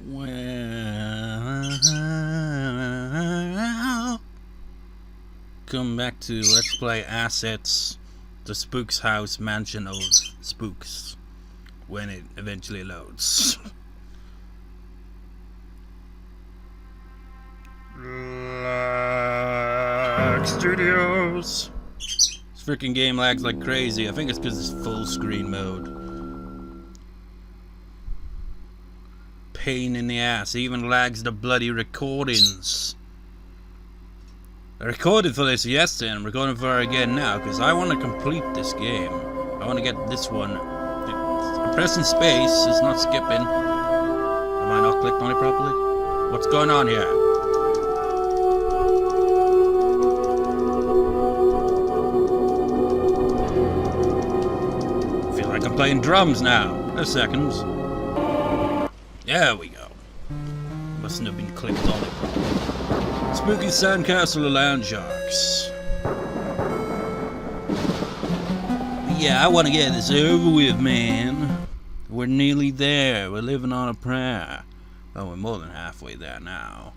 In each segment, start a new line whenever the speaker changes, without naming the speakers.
Well, come back to Let's Play Assets, the Spooks House Mansion of Spooks, when it eventually loads. Lag Studios. This freaking game lags like crazy. I think it's because it's full screen mode. Pain in the ass. It even lags the bloody recordings. I recorded for this yesterday and I'm recording for it again now because I want to complete this game. I want to get this one. I'm pressing space, it's not skipping. Am I not clicked on it properly? What's going on here? I feel like I'm playing drums now. No seconds. There we go. Mustn't have been clicked on it. Spooky Sandcastle Lounge Sharks. Yeah, I want to get this over with, man. We're nearly there. We're living on a prayer. Well, we're more than halfway there now.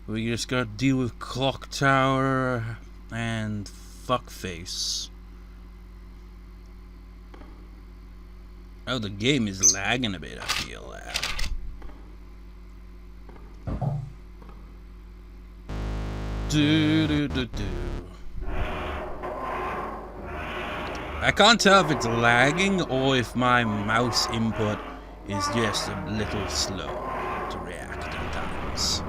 We just got to deal with Clock Tower and Fuckface. Oh, the game is lagging a bit, I feel that. I can't tell if it's lagging or if my mouse input is just a little slow to react at times.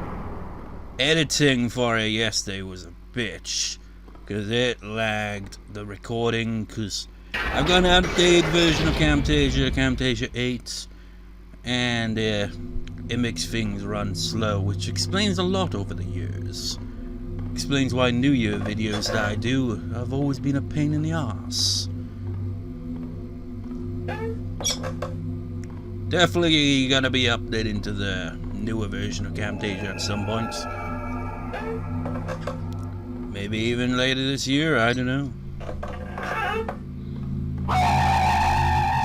Editing for it yesterday was a bitch because it lagged the recording because I've got an outdated version of Camtasia 8, and it makes things run slow, which explains a lot over the years. Explains why New Year videos that I do have always been a pain in the ass. Definitely gonna be updating to the newer version of Camtasia at some point. Maybe even later this year, I don't know.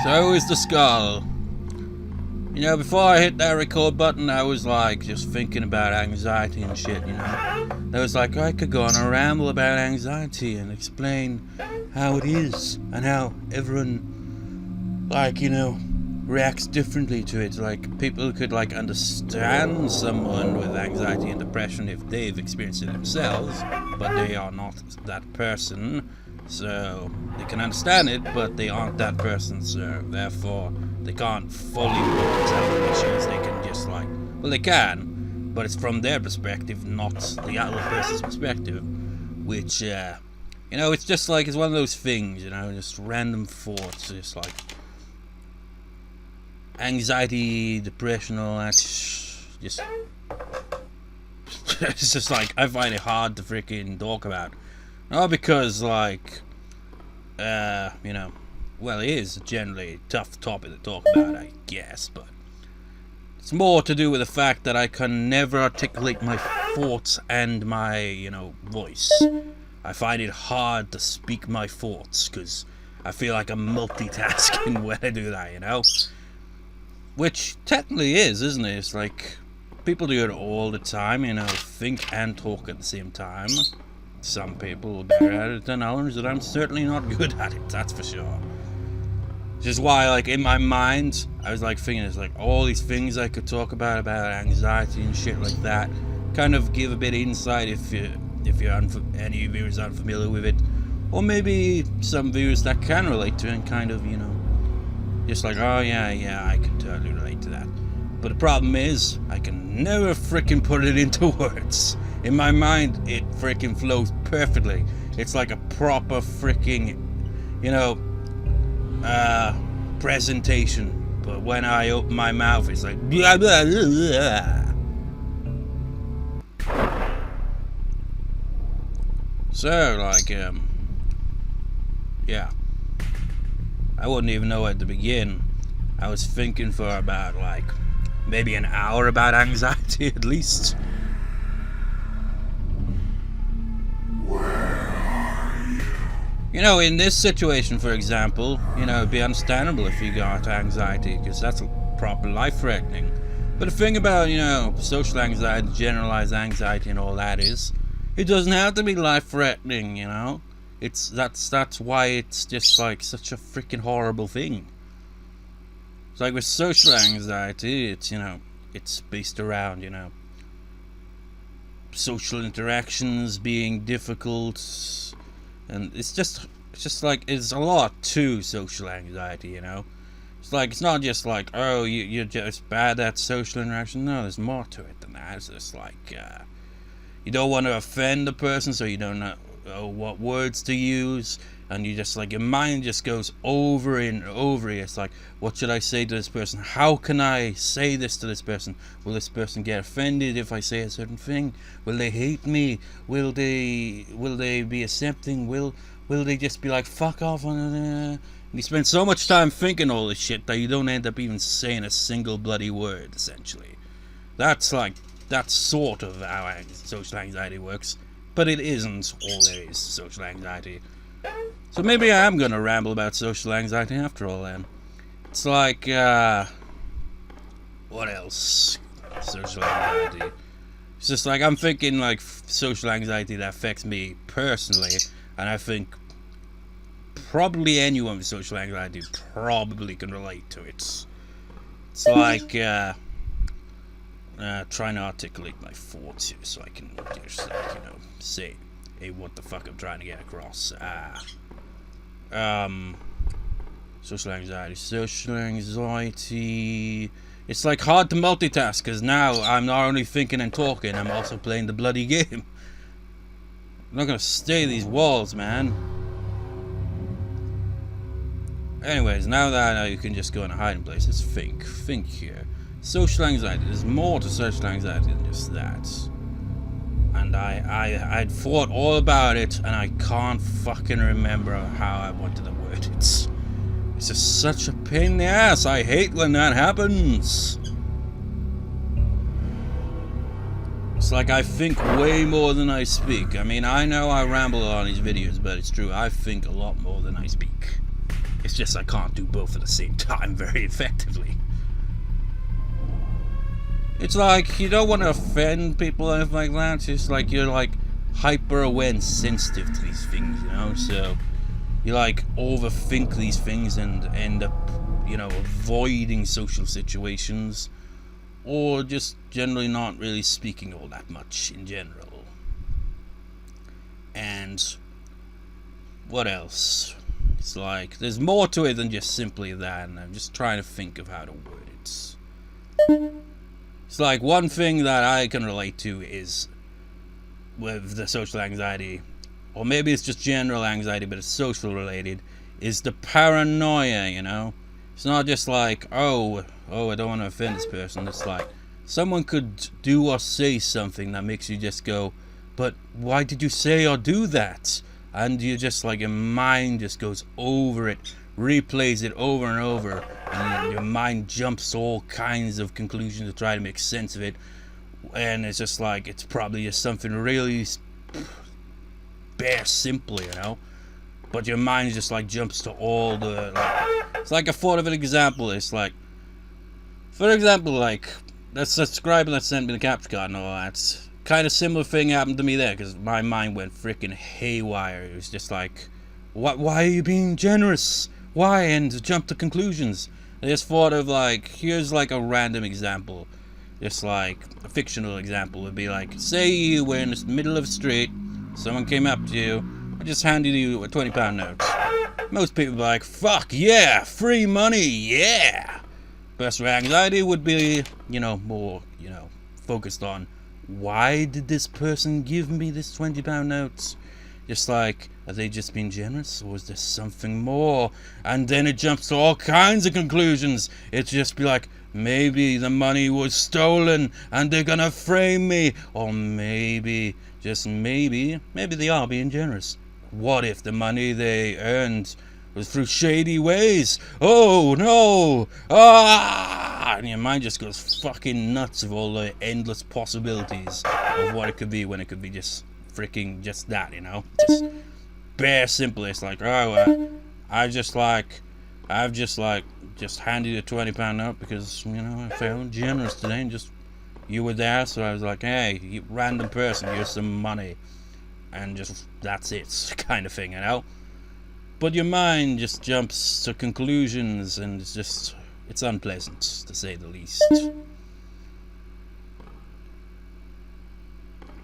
So is the skull. You know, before I hit that record button, I was like just thinking about anxiety and shit, you know. I was like, I could go on a ramble about anxiety and explain how it is and how everyone, like, you know, reacts differently to it. Like, people could, like, understand someone with anxiety and depression if they've experienced it themselves, but they are not that person. So they can understand it, but they aren't that person, so therefore they can't fully tell the issues. They can just like, well, they can, but it's from their perspective, not the other person's perspective, which, you know, it's just like, it's one of those things, you know, just random thoughts, just like anxiety, depression, all that, just, it's just like, I find it hard to freaking talk about. Not because, like, you know, well, it is generally a tough topic to talk about, I guess, but it's more to do with the fact that I can never articulate my thoughts and my, you know, voice. I find it hard to speak my thoughts, because I feel like I'm multitasking when I do that, you know? Which technically is, isn't it? It's like, people do it all the time, you know, think and talk at the same time. Some people are better at it than others, and I'm certainly not good at it, that's for sure. Which is why, like, in my mind, I was like thinking, it's like all these things I could talk about anxiety and shit like that. Kind of give a bit of insight if any viewers aren't familiar with it, or maybe some viewers that can relate to it and kind of, you know, just like, oh yeah, I can totally relate to that. But the problem is, I can never frickin' put it into words. In my mind, it frickin' flows perfectly. It's like a proper frickin', you know, presentation. But when I open my mouth, it's like blah, blah, blah, blah. So, like, yeah. I wouldn't even know where to begin. I was thinking for about, like, maybe an hour about anxiety at least. You know, in this situation, for example, you know, it'd be understandable if you got anxiety, because that's proper life-threatening. But the thing about, you know, social anxiety, generalized anxiety and all that is, it doesn't have to be life-threatening, you know? That's why it's just like such a freaking horrible thing. It's like with social anxiety, it's, you know, it's based around, you know, social interactions being difficult, and it's just like, it's a lot to social anxiety, you know? It's like, it's not just like, oh, you're just bad at social interaction. No, there's more to it than that. It's just like, you don't want to offend the person, so you don't know what words to use, and you just like, your mind just goes over and over it. It's like, what should I say to this person? How can I say this to this person? Will this person get offended if I say a certain thing? Will they hate me? Will they be accepting? Will they just be like, fuck off? And you spend so much time thinking all this shit that you don't end up even saying a single bloody word, essentially. That's sort of how social anxiety works, but it isn't all there is to social anxiety. So maybe I am gonna ramble about social anxiety after all then. It's like, what else? Social anxiety. It's just like, I'm thinking like social anxiety that affects me personally, and I think probably anyone with social anxiety probably can relate to it. It's like, trying to articulate my thoughts here so I can just, like, you know, say, hey, what the fuck I'm trying to get across. Social anxiety. It's like hard to multitask, because now I'm not only thinking and talking, I'm also playing the bloody game. I'm not gonna stay these walls, man. Anyways, now that I know you can just go in a hiding place, let's think here. Social anxiety, there's more to social anxiety than just that. And I'd thought all about it, and I can't fucking remember how I wanted to word it. It's just such a pain in the ass. I hate when that happens. It's like I think way more than I speak. I mean, I know I ramble on these videos, but it's true, I think a lot more than I speak. It's just I can't do both at the same time very effectively. It's like, you don't want to offend people or anything like that. It's just like, you're like hyper aware and sensitive to these things, you know? So you like overthink these things and end up, you know, avoiding social situations, or just generally not really speaking all that much in general. And what else? It's like, there's more to it than just simply that, and I'm just trying to think of how to word it. It's like, one thing that I can relate to is with the social anxiety, or maybe it's just general anxiety, but it's social related, is the paranoia, you know? It's not just like, oh, I don't want to offend this person. It's like, someone could do or say something that makes you just go, but why did you say or do that? And you just like, your mind just goes over it, replays it over and over, and your mind jumps to all kinds of conclusions to try to make sense of it. And it's just like, it's probably just something really bare simple, you know? But your mind just like jumps to all the, like, it's like I thought of an example. It's like, for example, like, let's subscribe and let's send me the capture card and all that. Kind of similar thing happened to me there, because my mind went freaking haywire. It was just like, why are you being generous? Why? And jump to conclusions. I just thought of like, here's like a random example. Just like a fictional example would be like, say you were in the middle of the street, someone came up to you and just handed you a £20 note. Most people would be like, fuck yeah, free money, yeah. Personal anxiety would be, you know, more, you know, focused on, why did this person give me this £20 note? Just like, are they just being generous, or is there something more? And then it jumps to all kinds of conclusions. It's just be like, maybe the money was stolen and they're gonna frame me. Or maybe, just maybe they are being generous. What if the money they earned was through shady ways? Oh no! Ah! And your mind just goes fucking nuts of all the endless possibilities of what it could be, when it could be just freaking just that, you know? Just bare simple. It's like, oh, I just like I've just handed you a £20 note because, you know, I felt generous today and just, you were there, so I was like, hey, you random person, here's some money. And just, that's it, kind of thing, you know? But your mind just jumps to conclusions, and it's unpleasant, to say the least.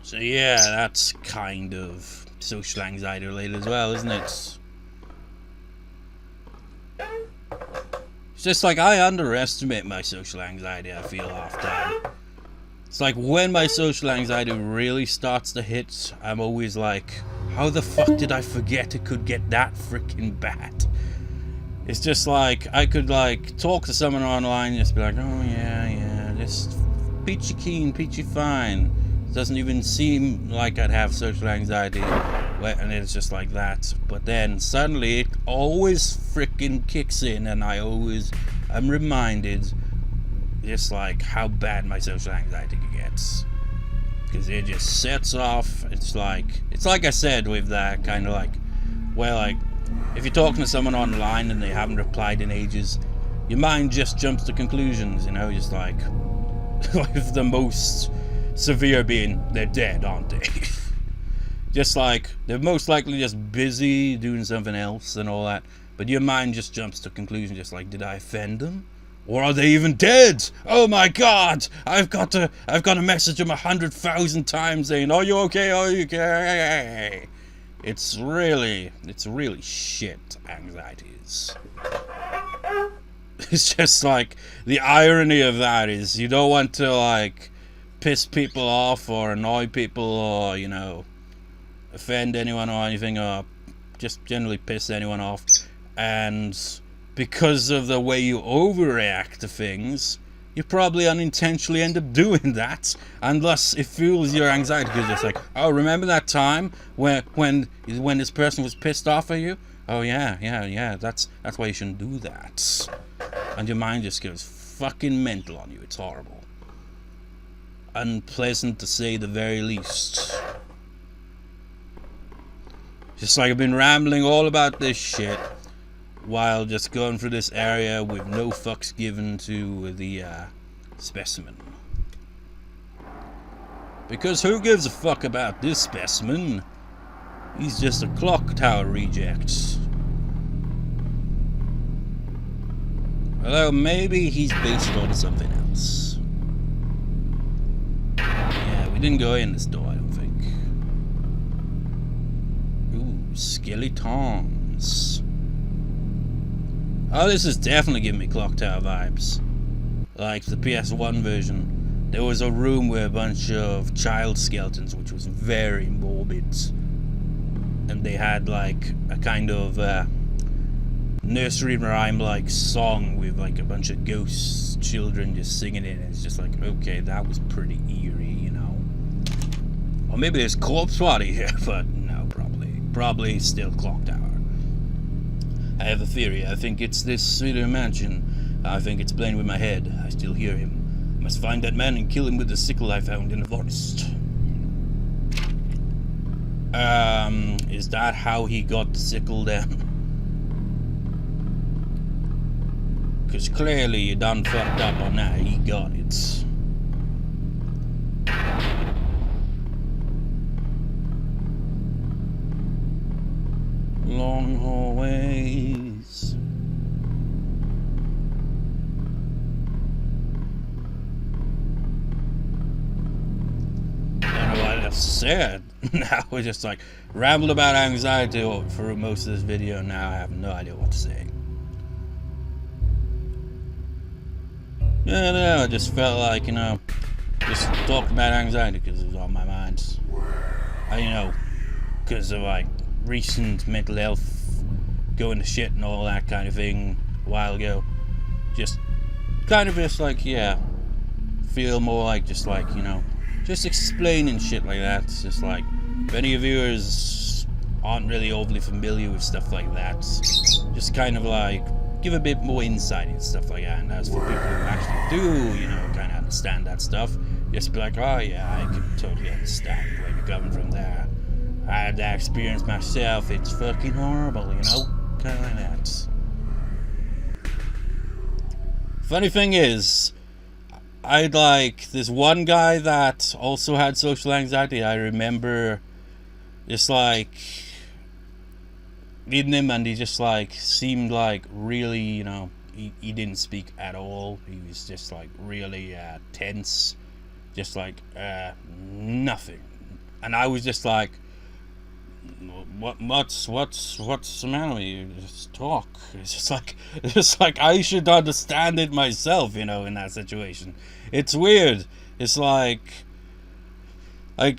So yeah, that's kind of social anxiety related as well, isn't it? It's just like I underestimate my social anxiety, I feel half time. It's like when my social anxiety really starts to hit, I'm always like, how the fuck did I forget it could get that freaking bad? It's just like, I could like talk to someone online and just be like, oh yeah, just peachy keen, peachy fine. It doesn't even seem like I'd have social anxiety, and it's just like that. But then suddenly it always freaking kicks in, and I'm reminded just like how bad my social anxiety gets, because it just sets off. It's like I said with that kind of like, well, like if you're talking to someone online and they haven't replied in ages, your mind just jumps to conclusions, you know, just like with the most severe being, they're dead, aren't they? Just like they're most likely just busy doing something else and all that, but your mind just jumps to conclusions, just like, did I offend them? Or are they even dead? Oh my god! I've got to message them 100,000 times saying, are you okay? Are you okay? It's really shit anxieties. It's just like, the irony of that is you don't want to like piss people off or annoy people or, you know, offend anyone or anything, or just generally piss anyone off, and because of the way you overreact to things, you probably unintentionally end up doing that, and thus it fuels your anxiety, because it's like, oh, remember that time when this person was pissed off at you? Oh yeah, that's why you shouldn't do that. And your mind just goes fucking mental on you. It's horrible. Unpleasant to say the very least. Just like I've been rambling all about this shit while just going through this area with no fucks given to the specimen. Because who gives a fuck about this specimen? He's just a clock tower reject. Although maybe he's based on something else. Yeah, we didn't go in this door, I don't think. Ooh, skeletons. Oh, this is definitely giving me Clock Tower vibes. Like the PS1 version, there was a room with a bunch of child skeletons, which was very morbid. And they had like a kind of nursery rhyme like song with like a bunch of ghost children just singing it. And it's just like, okay, that was pretty eerie, you know. Or maybe there's corpse party here, but no, probably still Clock Tower. I have a theory. I think it's this Cedar Mansion. I think it's playing with my head. I still hear him. I must find that man and kill him with the sickle I found in the forest. Is that how he got the sickle then? Because clearly you done fucked up on that. He got it. Long hallways. I don't know what I said. Now we're just like rambled about anxiety for most of this video. Now I have no idea what to say. Yeah, no, I just felt like, you know, just talk about anxiety because it was on my mind. You know, because of like recent mental health going to shit and all that kind of thing a while ago. Just kind of just like, yeah, feel more like just like, you know, just explaining shit like that. It's just like, if any of you aren't really overly familiar with stuff like that, just kind of like give a bit more insight and stuff like that. And as for people who actually do, you know, kind of understand that stuff, just be like, oh yeah, I can totally understand where you're coming from there. I had that experience myself. It's fucking horrible, you know, kind of like that. Funny thing is, I'd like this one guy that also had social anxiety. I remember just like meeting him, and he just like seemed like really, you know, he didn't speak at all. He was just like really tense, just like nothing. And I was just like, what's the matter with you? Just talk. It's just like I should understand it myself, you know, in that situation. It's weird. It's like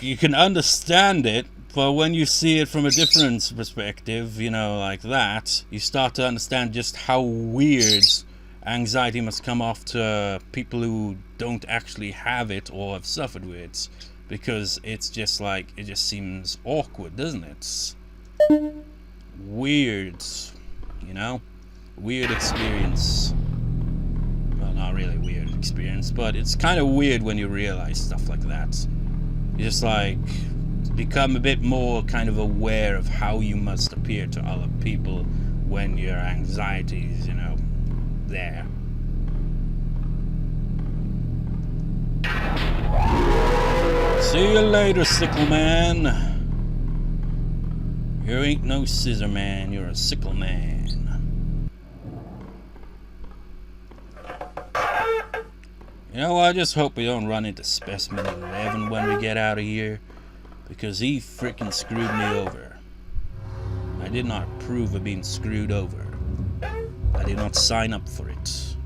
you can understand it, but when you see it from a different perspective, you know, like that, you start to understand just how weird anxiety must come off to people who don't actually have it or have suffered with it, because it's just like, it just seems awkward, doesn't it? Weird, you know? Weird experience. Well, not really weird experience, but it's kind of weird when you realize stuff like that. You just like become a bit more kind of aware of how you must appear to other people when your anxiety is, you know, there. See you later, sickle man. You ain't no scissor man, you're a sickle man. You know, I just hope we don't run into Specimen 11 when we get out of here, because he freaking screwed me over. I did not approve of being screwed over. I did not sign up for it.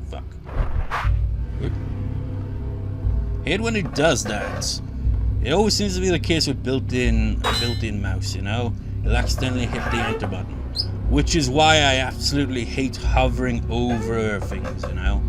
Fuck. Hate when it does that. It always seems to be the case with built-in mouse, you know? You'll accidentally hit the enter button. Which is why I absolutely hate hovering over things, you know?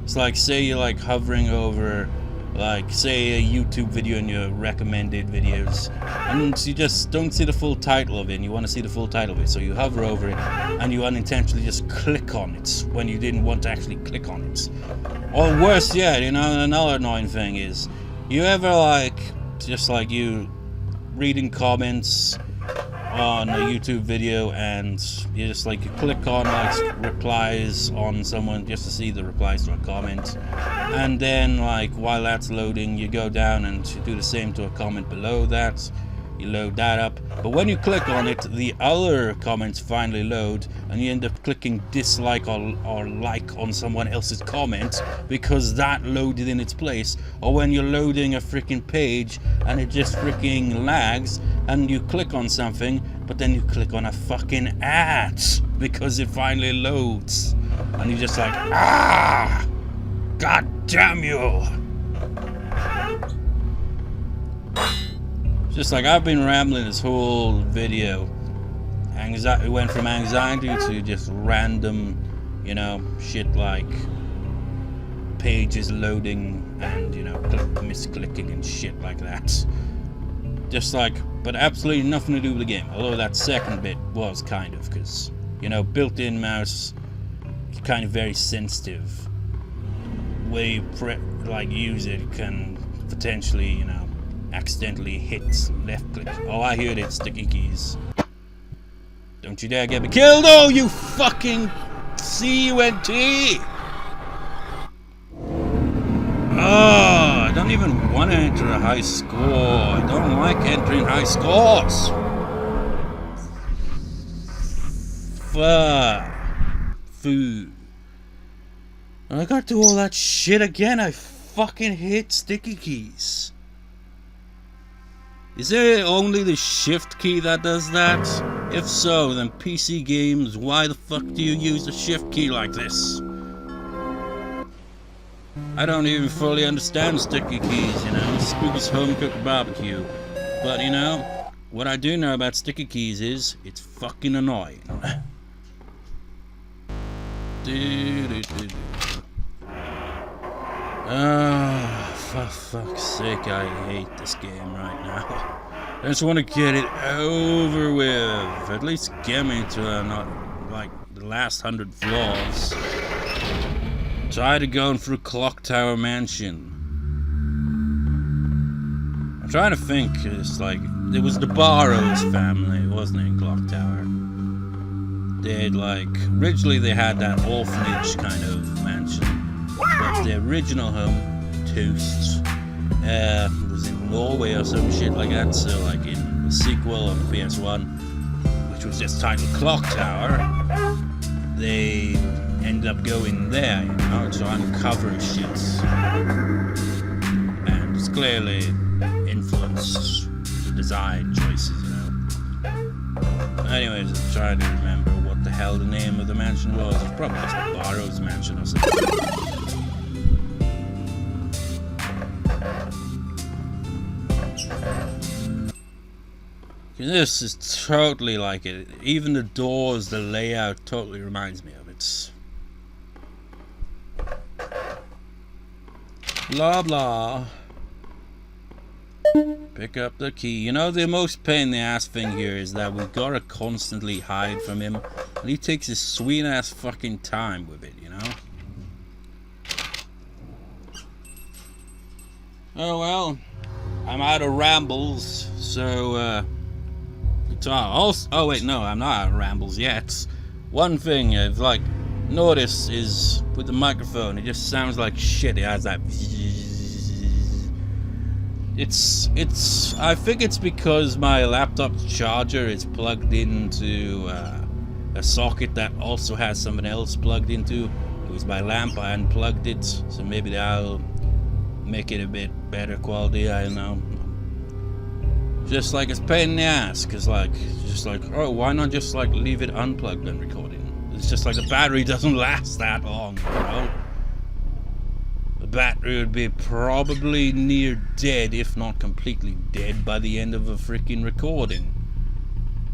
It's like, say you're like hovering over, like, say a YouTube video in your recommended videos, and you just don't see the full title of it, and you want to see the full title of it, so you hover over it, and you unintentionally just click on it when you didn't want to actually click on it. Or worse yet, you know, another annoying thing is, you ever like, just like you reading comments on a YouTube video, and you just like, you click on like replies on someone just to see the replies to a comment, and then like while that's loading, you go down and you do the same to a comment below that. You load that up, but when you click on it, the other comments finally load, and you end up clicking dislike or like on someone else's comment because that loaded in its place. Or when you're loading a freaking page and it just freaking lags, and you click on something, but then you click on a fucking ad because it finally loads, and you're just like, ah, god damn you. Just like I've been rambling this whole video. It went from anxiety to just random, you know, shit like pages loading and, you know, misclicking and shit like that. Just like, but absolutely nothing to do with the game. Although that second bit was kind of, because, you know, built-in mouse, kind of very sensitive. Way you like use it can potentially, you know, accidentally hit left click. Oh, I heard it, sticky keys. Don't you dare get me killed, oh, you fucking C-U-N-T! Oh, I don't even want to enter a high score. I don't like entering high scores. Fuck. Food. I gotta do all that shit again. I fucking hate sticky keys. Is there only the shift key that does that? If so, then PC games, why the fuck do you use the shift key like this? I don't even fully understand sticky keys, you know, Spooky's home cooked barbecue. But, you know, what I do know about sticky keys is, it's fucking annoying. Oh, for fuck's sake, I hate this game right now. I just want to get it over with. At least get me to not like the last 100 floors. Tired of going through Clock Tower Mansion. I'm trying to think. It's like it was the Barrows family, wasn't it, in Clock Tower? They'd like originally they had that orphanage kind of mansion, but the original home, Toast, was in Norway or some shit like that. So like in the sequel on the PS1, which was just titled Clock Tower, they ended up going there, you know, to uncover shit, and it's clearly influenced the design choices, you know. Anyways, I'm trying to remember what the hell the name of the mansion was. It's probably just Barrow's mansion or something. This is totally like it. Even the doors, the layout totally reminds me of it. Blah blah. Pick up the key. You know, the most pain in the ass thing here is that we gotta constantly hide from him, and he takes his sweet ass fucking time with it, you know? Oh well, I'm out of rambles, so also, oh wait, no, I'm not out of rambles yet. One thing I've like noticed is with the microphone, it just sounds like shit. It has that. I think it's because my laptop's charger is plugged into a socket that also has something else plugged into. It was my lamp, I unplugged it, so maybe that'll make it a bit better quality. I don't know. Just like it's pain in the ass, cause like, just like, oh, why not just like leave it unplugged when recording? It's just like the battery doesn't last that long, you know? The battery would be probably near dead, if not completely dead, by the end of a freaking recording.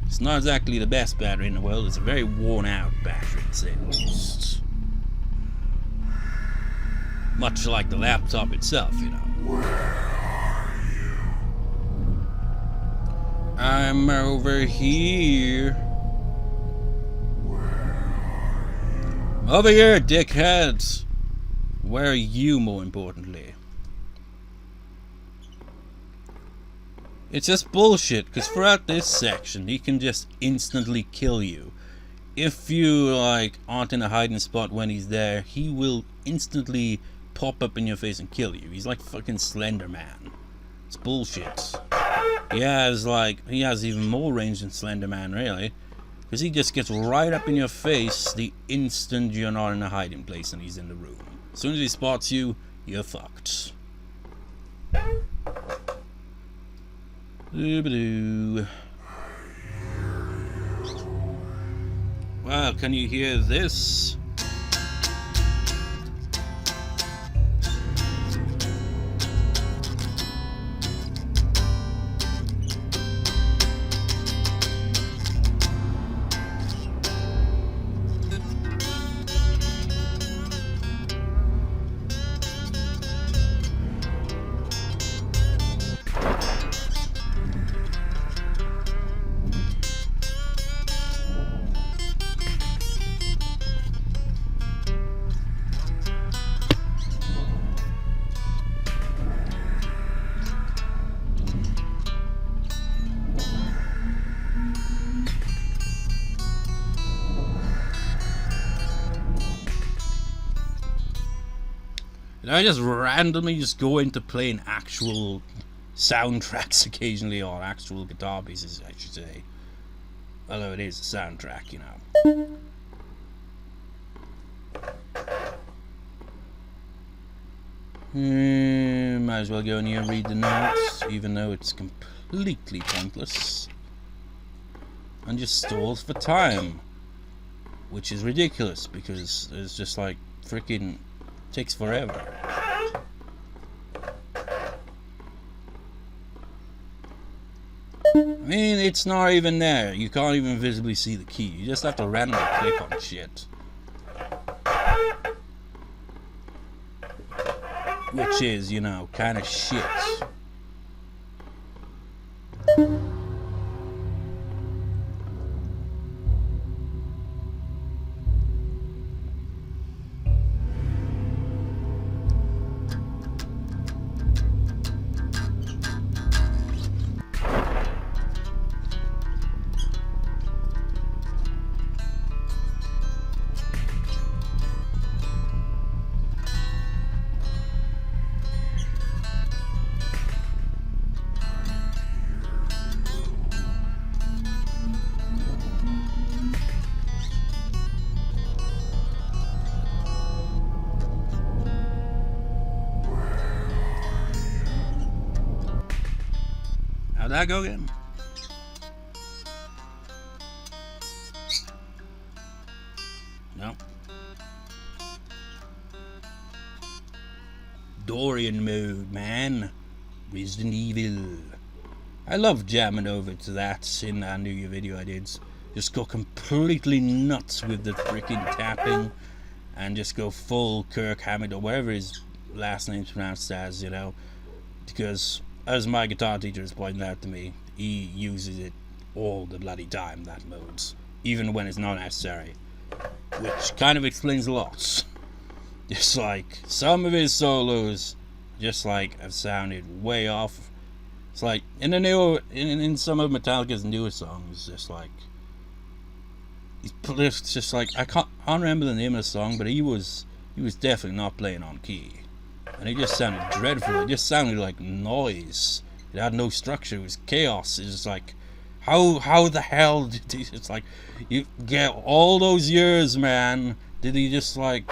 It's not exactly the best battery in the world, it's a very worn out battery, to say the least. Much like the laptop itself, you know. I'm over here. Over here, dickheads. Where are you, more importantly? It's just bullshit, because throughout this section, he can just instantly kill you. If you, like, aren't in a hiding spot when he's there, he will instantly pop up in your face and kill you. He's like fucking Slender Man. It's bullshit. He has even more range than Slender Man, really. Because he just gets right up in your face the instant you're not in a hiding place and he's in the room. As soon as he spots you, you're fucked. Doo-ba-doo. Well, can you hear this? Did I just randomly just go into playing actual soundtracks occasionally, or actual guitar pieces, I should say. Although it is a soundtrack, you know. Might as well go in here and read the notes, even though it's completely pointless. And just stalls for time. Which is ridiculous, because it's just like freaking takes forever. I mean, it's not even there. You can't even visibly see the key. You just have to randomly click on shit. Which is, you know, kind of shit. How'd that go again? No. Dorian mode, man. Resident Evil. I love jamming over to that in that new video I did. Just go completely nuts with the freaking tapping and just go full Kirk Hammett or whatever his last name's pronounced as, you know. Because, as my guitar teacher has pointed out to me, he uses it all the bloody time, that modes. Even when it's not necessary. Which kind of explains a lot. Just like, some of his solos just like have sounded way off. It's like, in the newer, in some of Metallica's newer songs, just like, it's just like, I can't remember the name of the song, but he was definitely not playing on key. And it just sounded dreadful. It just sounded like noise. It had no structure. It was chaos. It's just like, how the hell did he, it's like, you get all those years, man, did he just like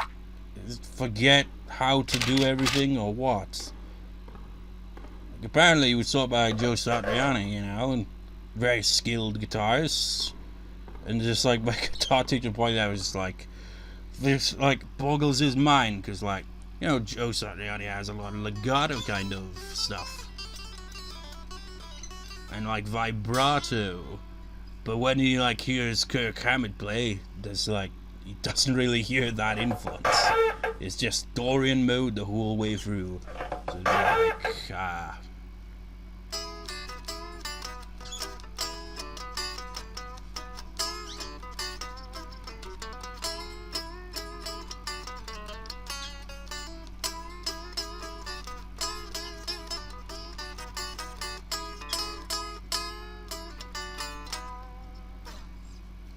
forget how to do everything or what? Like, apparently he was taught by Joe Satriani, you know, and very skilled guitarist. And just like my guitar teacher pointed out, it was just like, this like boggles his mind, because like, you know, Joe Satriani has a lot of legato kind of stuff and like vibrato, but when he like hears Kirk Hammett play, there's like, he doesn't really hear that influence. It's just Dorian mode the whole way through. So like,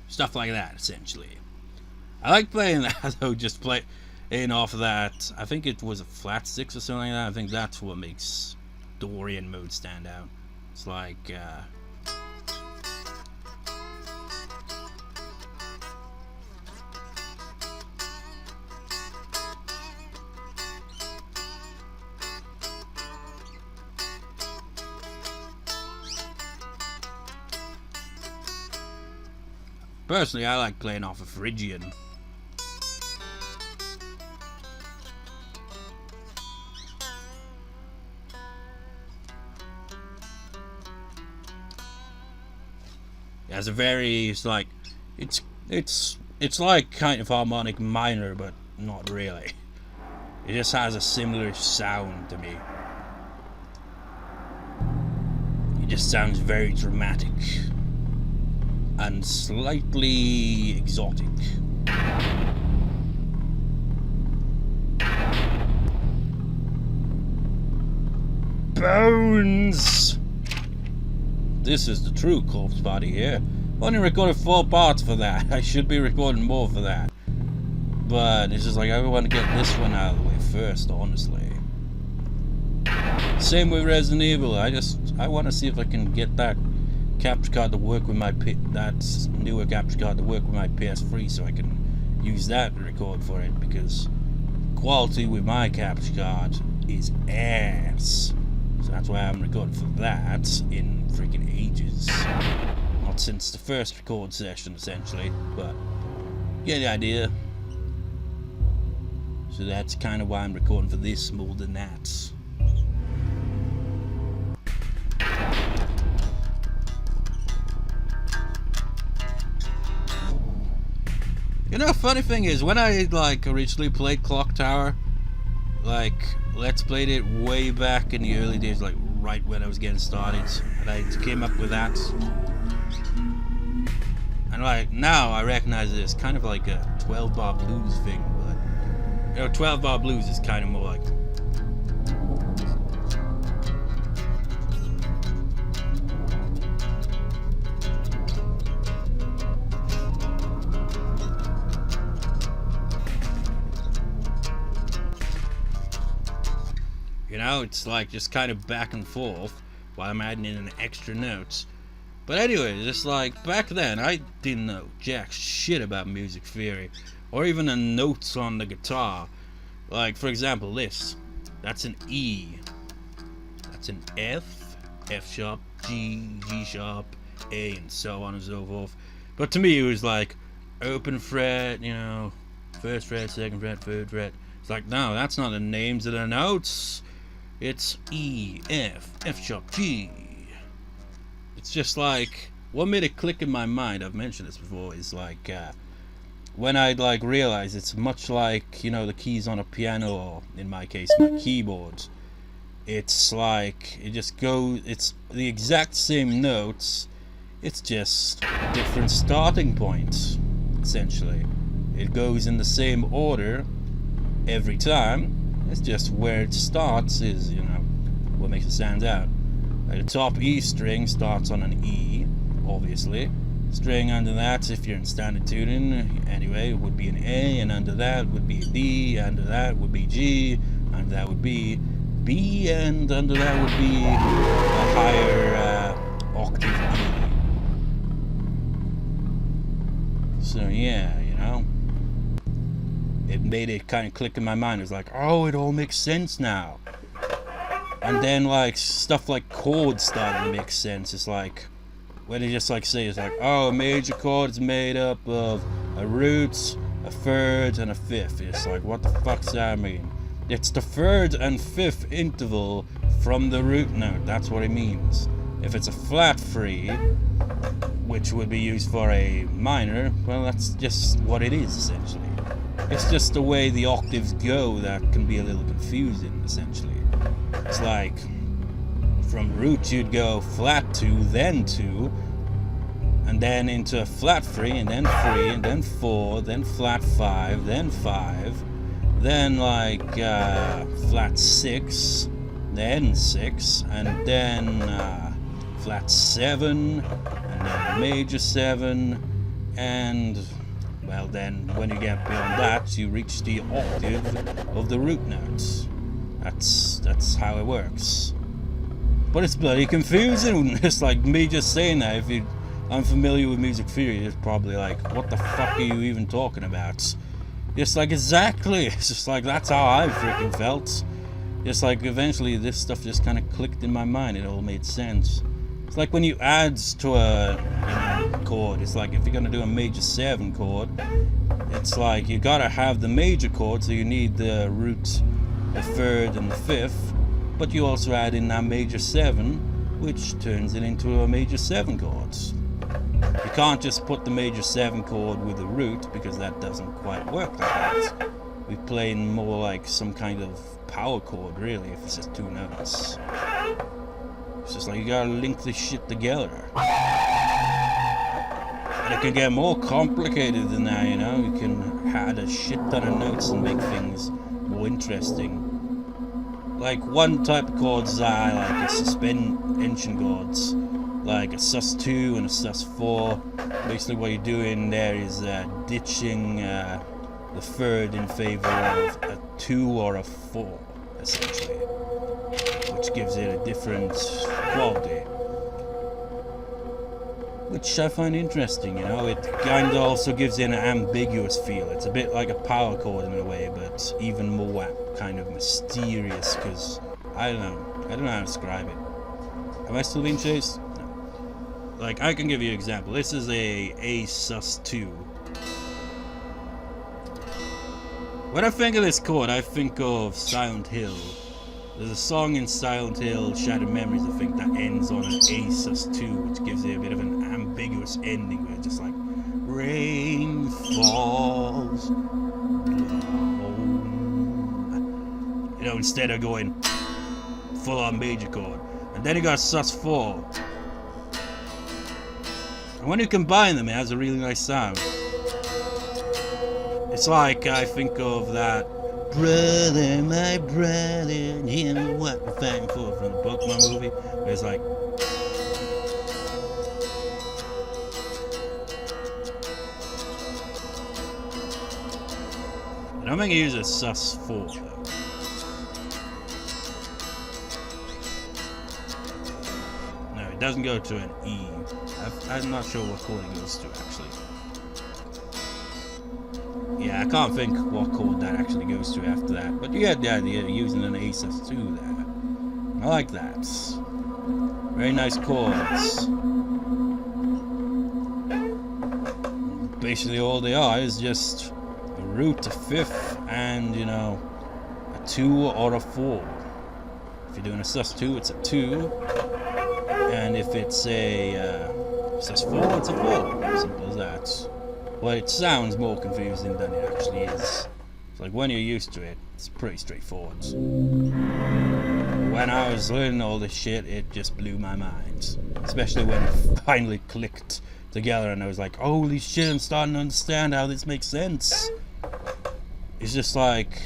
stuff like that, essentially. I like playing that though, just playing off of that. I think it was a flat 6 or something like that. I think that's what makes Dorian mode stand out. It's like, personally, I like playing off of Phrygian. It has a very, it's like, it's like kind of harmonic minor, but not really. It just has a similar sound to me. It just sounds very dramatic and slightly exotic. Bones! This is the true corpse body here. Only recorded 4 parts for that. I should be recording more for that. But it's just like, I want to get this one out of the way first, honestly. Same with Resident Evil. I want to see if I can get that capture card to work with my that newer capture card to work with my PS3, so I can use that to record for it, because quality with my capture card is ass. So that's why I haven't recorded for that in freaking ages. Not since the first record session, essentially, but you get the idea. So that's kind of why I'm recording for this more than that. You know, funny thing is, when I like originally played Clock Tower, like Let's Played it way back in the early days, like right when I was getting started, and I came up with that. And like now I recognize it as kind of like a 12-bar blues thing, but you know, 12-bar blues is kind of more like, you know, it's like just kind of back and forth while I'm adding in an extra notes. But anyway, just like back then, I didn't know jack shit about music theory or even the notes on the guitar. Like, for example, this. That's an E. That's an F. F sharp, G, G sharp, A, and so on and so forth. But to me, it was like open fret, you know, first fret, second fret, third fret. It's like, no, that's not the names of the notes. It's E, F, F sharp, G. It's just like, what made it click in my mind, I've mentioned this before, is like, when I'd like realize it's much like, you know, the keys on a piano, or in my case, my keyboard. It's like, it just goes, it's the exact same notes, it's just different starting points, essentially. It goes in the same order every time. It's just where it starts is, you know, what makes it stand out. Like the top E string starts on an E, obviously. String under that, if you're in standard tuning, anyway, would be an A, and under that would be a D, under that would be G, under that would be B, and under that would be a higher octave E. So yeah, you know, it made it kind of click in my mind. It was like, oh, it all makes sense now. And then like stuff like chords started to make sense. It's like, when they just like say, it's like, oh, a major chord is made up of a root, a third, and a fifth. It's like, what the fuck does that mean? It's the third and fifth interval from the root note. That's what it means. If it's a flat 3, which would be used for a minor, well, that's just what it is, essentially. It's just the way the octaves go that can be a little confusing, essentially. It's like, from root you'd go flat 2, then 2, and then into a flat 3, and then 3, and then 4, then flat 5, then 5, then like flat 6, then 6, and then flat 7, and then major 7, and well, then when you get beyond that, you reach the octave of the root notes. That's how it works. But it's bloody confusing. It's like me just saying that. If you're unfamiliar with music theory, it's probably like, what the fuck are you even talking about? It's like, exactly. It's just like, that's how I freaking felt. It's like, eventually this stuff just kind of clicked in my mind. It all made sense. It's like when you add to a chord. It's like, if you're gonna do a major 7 chord, it's like you gotta have the major chord, so you need the root, the third, and the fifth. But you also add in that major 7, which turns it into a major 7 chord. You can't just put the major 7 chord with the root, because that doesn't quite work like that. We play more like some kind of power chord, really, if it's just 2 notes. It's just like, you gotta link this shit together. And it can get more complicated than that, you know? You can add a shit ton of notes and make things more interesting. Like, one type of chords are like a suspension chords, like a sus2 and a sus4. Basically what you're doing there is ditching the third in favor of a 2 or a 4, essentially, which gives it a different quality, which I find interesting, you know. It kind of also gives it an ambiguous feel. It's a bit like a power chord in a way, but even more kind of mysterious, because I don't know how to describe it. Am I still being chased? No. Like, I can give you an example. This is a sus2. When I think of this chord, I think of Silent Hill. There's a song in Silent Hill, Shattered Memories, I think, that ends on an A sus2, which gives it a bit of an ambiguous ending, where it's just like, rain falls, you know, instead of going full on major chord. And then you got sus4. And when you combine them, it has a really nice sound. It's like, I think of that brother, my brother, him, what we're fighting for, from the Pokemon movie, where it's like, I don't think he uses sus4 though. No, it doesn't go to an E. I'm not sure what chord it goes to, actually. Yeah, I can't think what chord that actually goes to after that. But you get the idea of using an A sus2 there. I like that. Very nice chords. Basically all they are is just a root, a fifth, and, you know, a 2 or a 4. If you're doing a sus2, it's a 2. And if it's a sus4, it's a 4. Simple as that. Well, it sounds more confusing than it actually is. It's like when you're used to it, it's pretty straightforward. When I was learning all this shit, it just blew my mind. Especially when it finally clicked together and I was like, holy shit, I'm starting to understand how this makes sense. It's just like,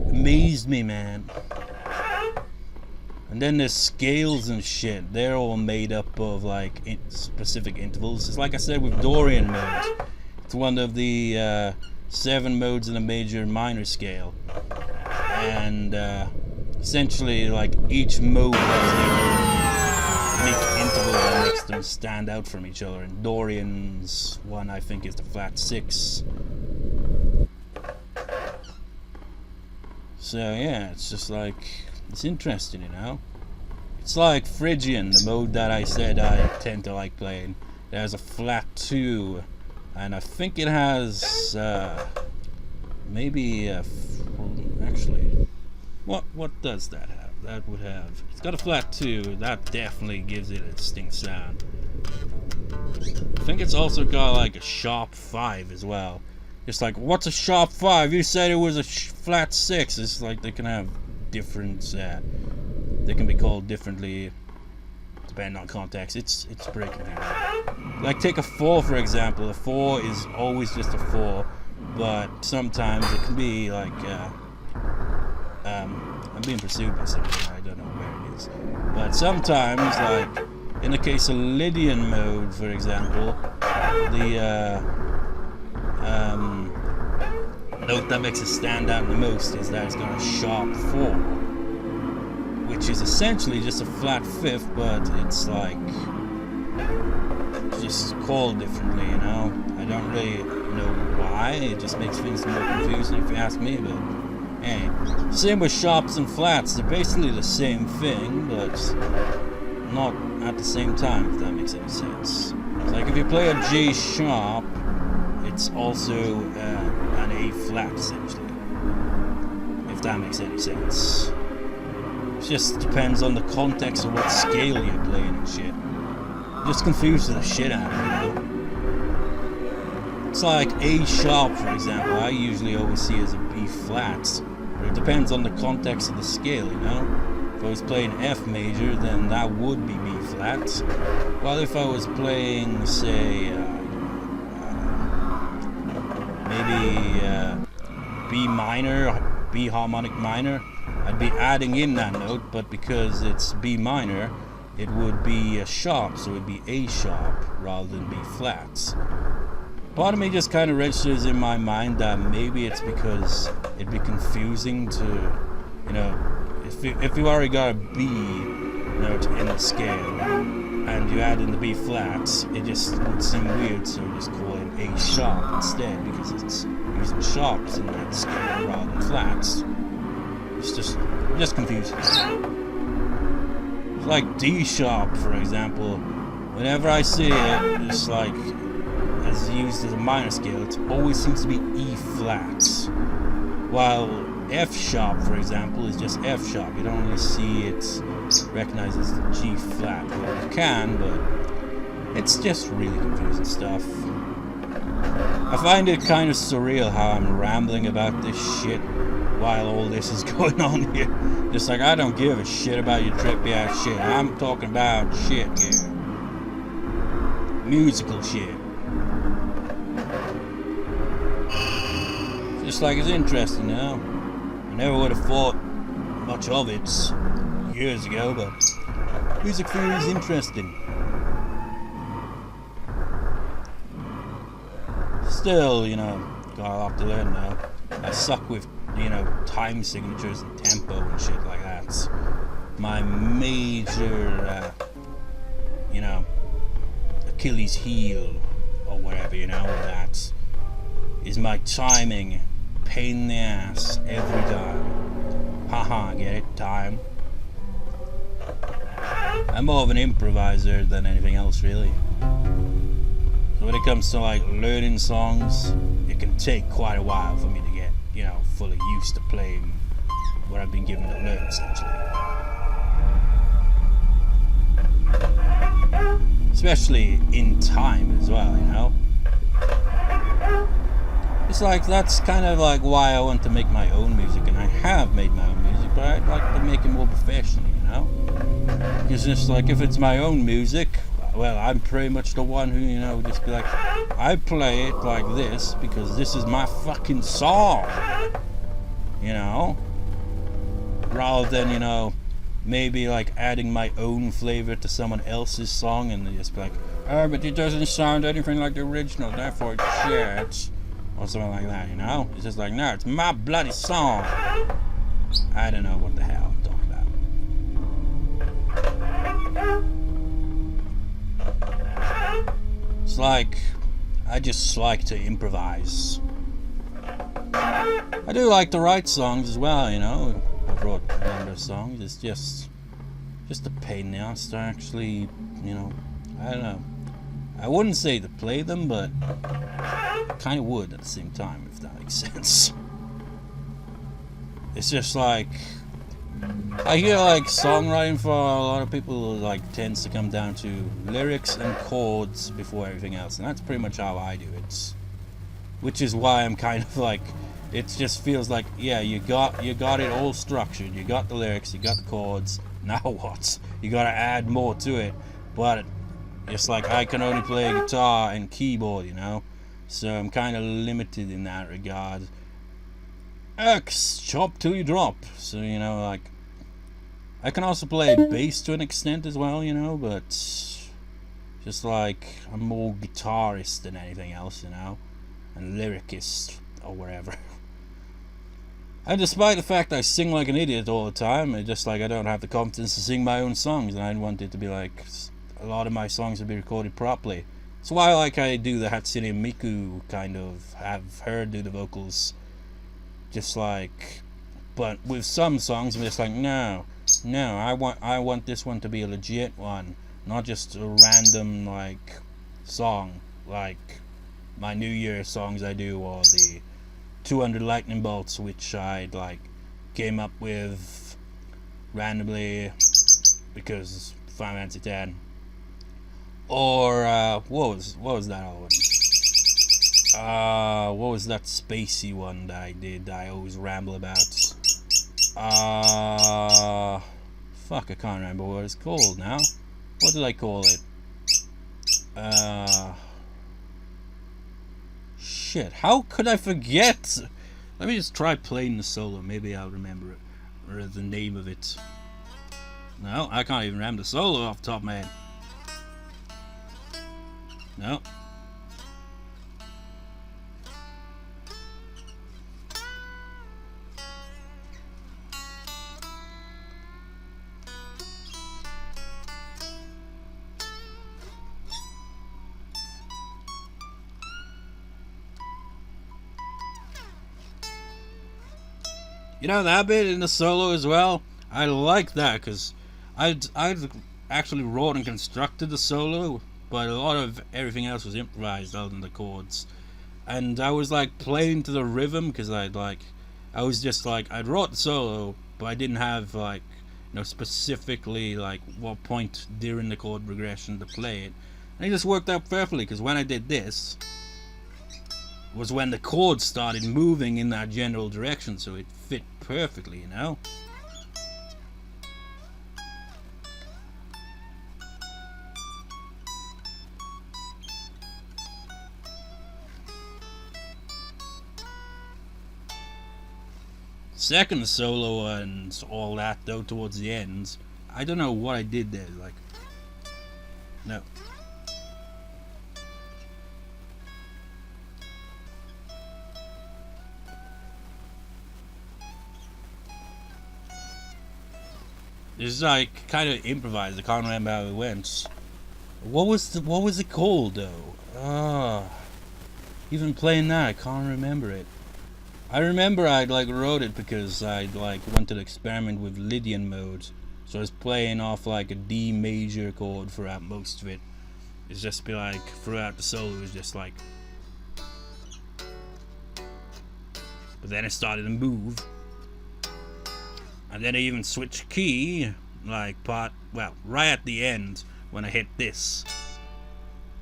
amazed me, man. And then there's scales and shit. They're all made up of like specific intervals. It's like I said with Dorian mode. It's one of the 7 modes in a major and minor scale. And essentially like each mode has a unique interval that makes them stand out from each other. And Dorian's one I think is the flat 6. So yeah, it's just like, it's interesting, you know. It's like Phrygian, the mode that I said I tend to like playing. It has a flat 2, and I think it has maybe actually, what does that have? That would have, it's got a flat 2. That definitely gives it a distinct sound. I think it's also got like a sharp 5 as well. It's like, what's a sharp 5? You said it was a flat 6. It's like they can have different, they can be called differently depending on context. It's pretty confusing. Like take a 4 for example. A 4 is always just a 4, but sometimes it can be like I'm being pursued by something. I don't know where it is, but sometimes, like in the case of Lydian mode, for example, the note that makes it stand out the most is that it's got a sharp 4, which is essentially just a flat 5th, but it's like just called differently, you know. I don't really know why. It just makes things more confusing if you ask me, but hey, same with sharps and flats. They're basically the same thing, but not at the same time, if that makes any sense. It's like if you play a G sharp, it's also an A flat, essentially, if that makes any sense. It just depends on the context of what scale you're playing and shit. It just confuses the shit out of me, you know? It's like A sharp, for example, I usually always see as a B flat, but it depends on the context of the scale, you know? If I was playing F major, then that would be B flat, while if I was playing, say, maybe B minor, B harmonic minor, I'd be adding in that note, but because it's B minor, it would be a sharp, so it'd be A sharp rather than B flat. Part of me just kind of registers in my mind that maybe it's because it'd be confusing to, you know, if you already got a B note in the scale and you add in the B flats, it just would seem weird, so just call it A sharp instead, because it's using sharps in that scale rather than flats. It's just confusing. It's like D sharp, for example. Whenever I see it, it's like, as used as a minor scale, it always seems to be E flat. While F sharp, for example, is just F sharp. You don't really see it recognized as G flat. Well, you can, but it's just really confusing stuff. I find it kind of surreal how I'm rambling about this shit while all this is going on here. Just like, I don't give a shit about your trippy ass shit. I'm talking about shit here. Musical shit. Just like, it's interesting now. I never would have thought much of it years ago, but music theory is interesting. Still, you know, got a lot to learn now. I suck with, you know, time signatures and tempo and shit like that. My major, you know, Achilles heel or whatever, you know, that is my timing. Pain in the ass every time. Haha, get it? Time. I'm more of an improviser than anything else, really. So when it comes to like learning songs, it can take quite a while for me to get, you know, fully used to playing what I've been given to learn, essentially. Especially in time as well, you know. It's like, that's kind of like why I want to make my own music, and I have made my own music, but I'd like to make it more professionally, you know. Because it's like, if it's my own music, well, I'm pretty much the one who, you know, just be like, I play it like this because this is my fucking song, you know. Rather than, you know, maybe like adding my own flavor to someone else's song and they just be like, oh, but it doesn't sound anything like the original, therefore it's shit, or something like that, you know. It's just like, no, it's my bloody song. I don't know what the hell I'm talking about. It's like, I just like to improvise. I do like to write songs as well, you know. I've wrote a number of songs. It's just a pain in the ass to actually, you know, I don't know. I wouldn't say to play them, but I kind of would at the same time, if that makes sense. It's just like, I hear like songwriting for a lot of people like tends to come down to lyrics and chords before everything else, and that's pretty much how I do it. Which is why I'm kind of like, it just feels like, yeah, you got it all structured. You got the lyrics, you got the chords. Now what? You gotta add more to it. But it's like I can only play guitar and keyboard, you know. So I'm kind of limited in that regard. X, chop till you drop. So, you know, like, I can also play bass to an extent as well, you know. But just like, I'm more guitarist than anything else, you know, and lyricist or whatever. And despite the fact I sing like an idiot all the time, it's just like I don't have the confidence to sing my own songs, and I want it to be like, a lot of my songs to be recorded properly. That's why like I do the Hatsune Miku kind of, have her do the vocals, just like, but with some songs I'm just like, no, I want this one to be a legit one, not just a random like song, like my New Year songs I do, or the 200 lightning bolts, which I like came up with randomly because Final Fantasy X. Or what was that other one? What was that spacey one that I did that I always ramble about? Fuck, I can't remember what it's called now. What did I call it? Shit, how could I forget? Let me just try playing the solo, maybe I'll remember it, or the name of it. No, I can't even remember the solo off the top of my head. No. You know, that bit in the solo as well, I like that, because I'd actually wrote and constructed the solo, but a lot of everything else was improvised other than the chords. And I was like playing to the rhythm, because I'd wrote the solo, but I didn't have like, you know, specifically like what point during the chord progression to play it. And it just worked out perfectly, because when I did this was when the chords started moving in that general direction, so it fit perfectly, you know. Second solo and all that though towards the end, I don't know what I did there, like, no. It's like kind of improvised. I can't remember how it went. What was it called though? Even playing that, I can't remember it. I remember I'd like wrote it because I'd like wanted to experiment with Lydian mode, So it's playing off like a D major chord throughout most of it. It's just be like throughout the solo, it's just like. But then it started to move, and then I even switched key, like right at the end when I hit this.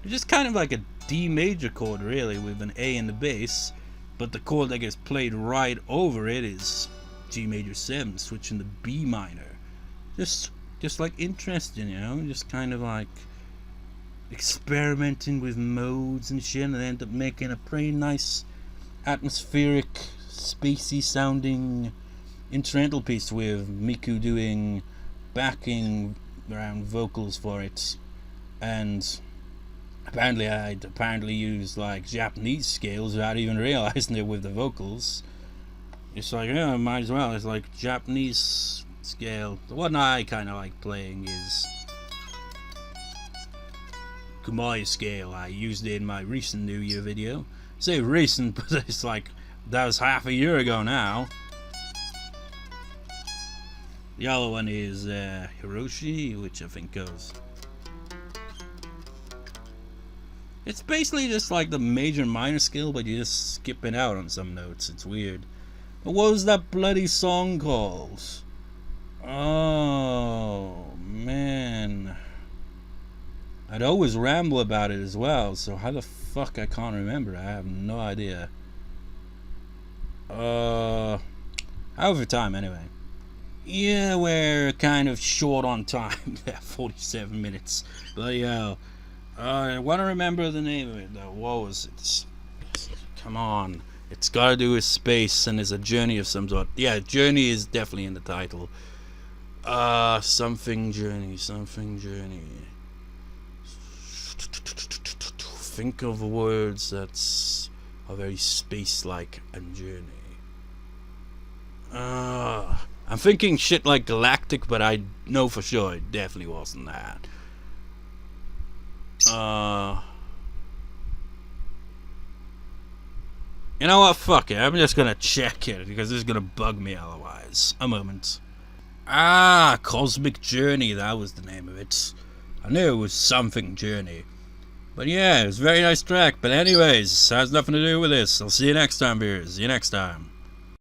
It's just kind of like a D major chord, really, with an A in the bass, but the chord that gets played right over it is G major 7, switching to B minor. Just like interesting, you know, just kind of like experimenting with modes and shit, and they end up making a pretty nice atmospheric, spacey sounding instrumental piece with Miku doing backing around vocals for it. And apparently I'd used like Japanese scales without even realizing it with the vocals. It's like, yeah, might as well. It's like Japanese scale. The one I kind of like playing is Kumai scale. I used it in my recent New Year video. I say recent, but it's like that was half a year ago now. The other one is Hiroshi, which I think goes. It's basically just like the major minor scale, but you're just skipping out on some notes. It's weird. But what was that bloody song called? Oh man, I'd always ramble about it as well, so how the fuck I can't remember? I have no idea. However time anyway. Yeah, we're kind of short on time. 47 minutes. But yeah, I want to remember the name of it though. What was it? Come on. It's got to do with space and it's a journey of some sort. Yeah, journey is definitely in the title. Something journey. Think of words that's are very space-like and journey. I'm thinking shit like galactic, but I know for sure it definitely wasn't that. You know what? Fuck it. I'm just gonna check it because this is gonna bug me otherwise. A moment. Cosmic Journey. That was the name of it. I knew it was something Journey. But yeah, it was a very nice track. But anyways, has nothing to do with this. I'll see you next time, viewers. See you next time.